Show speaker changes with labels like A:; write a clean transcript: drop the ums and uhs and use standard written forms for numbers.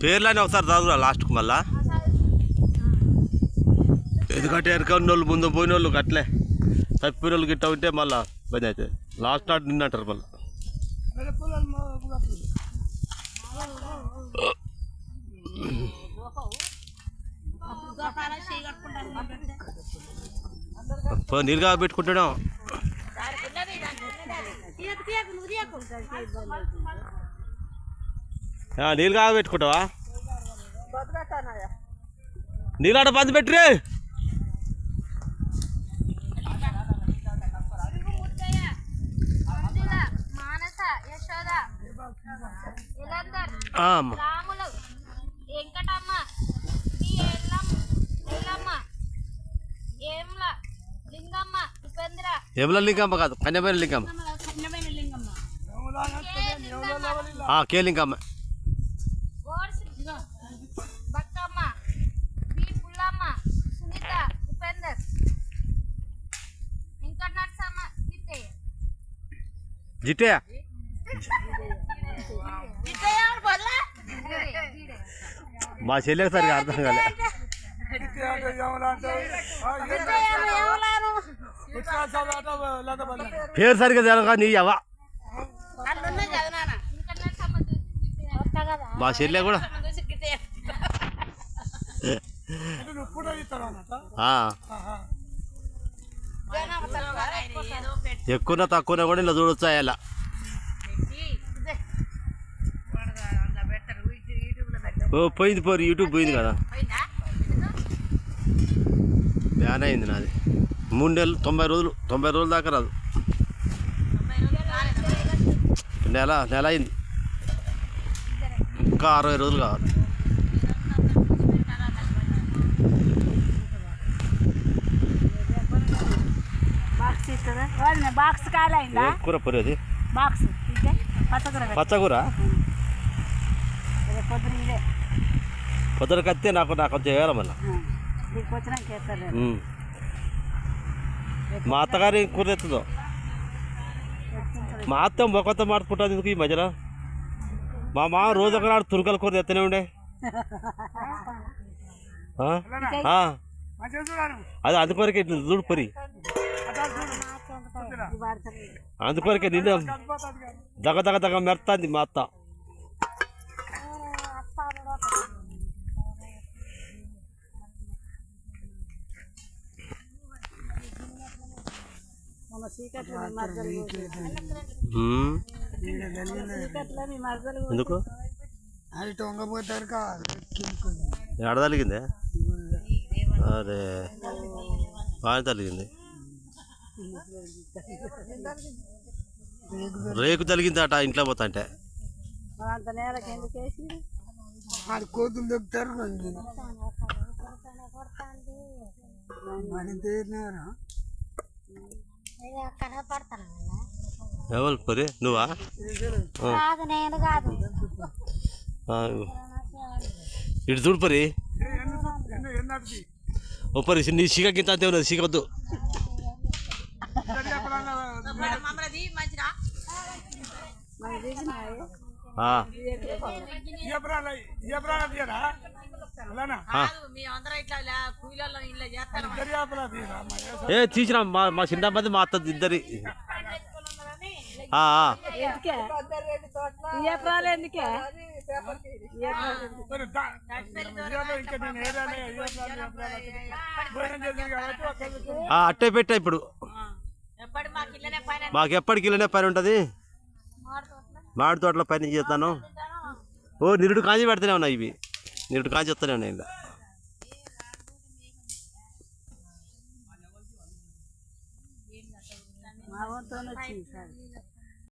A: పేర్లని ఒకసారి చదువురా లాస్ట్కు మళ్ళా. ఎందుకంటే వెనక ఉన్నోళ్ళు ముందు పోయిన వాళ్ళు అట్లే తప్పిన వాళ్ళు గిట్ట ఉంటే మళ్ళీ బంద్ అవుతుంది. లాస్ట్ నాట్ నిన్నంటారు మళ్ళీ. నీరుగా పెట్టుకుంటాడు. నీళ్ళుగా పెట్టుకుంటావా? నీళ్ళాట బంద్ పెట్టిరే. ఏమల లింగమ్మ కాదు, కన్యమైన లింగమ్మ. కే లింగమ్మ. జిట్టయ్య మా చెల్లెకి సరిగా అర్థం కాలే. పేరు సరిగ్గా తెలవక నీ అవ్వ. మా చెల్లె కూడా ఎక్కువ తక్కువ కూడా ఇలా చూడొచ్చు. అయ్యాల పోయింది పోరు, యూట్యూబ్ పోయింది కదా. బ్యాన్ అయింది నాది 3 నెలలు 90 రోజులు దాకా రాదు. నెల అయింది, ఇంకా 60 రోజులు కావాలి. కూర పొరి అది పచ్చకూర. పొద్దున కత్తే నాకు కొంచెం వేయాలి మళ్ళీ. మా అత్తగారి కూర ఎత్తుందో. మా అత్త మొక్కతో మాడుకుంటుంది ఎందుకు ఈ మధ్యలో. మా మామ రోజు ఒకనాడు తురుకల కూర ఎత్తనే ఉండే. అది అందుకొరకే చూడు పొరి, అందుకొరకే నిన్న దగ్గ మెరుతుంది మా అత్త. ఎందుకు ఎడ తలిగిందే? అరే బాగా తలిగింది. రేకు తలిగింది అట ఇంట్లో పోతా అంటే.
B: కోతులు దొక్కుతారు.
A: ఎవరు పరి నువ్వా? ఇటు చూడు పరి, ఓ పరి నీ సిగ గింత అంతే ఉన్నది, సిగొద్దు. తీసినా మా చిన్న మంది మా అత్త ఇద్దరి. అట్టే పెట్టా ఇప్పుడు. మాకు ఎప్పటికి ఇళ్ళనే పని ఉంటుంది. మామిడి తోటలో పని చేస్తాను. ఓ నిరుడు కాంచి పెడుతూనే ఉన్నాయి, ఇవి నిరుడు కాంచి వస్తూనే ఉన్నాయి. ఇంకా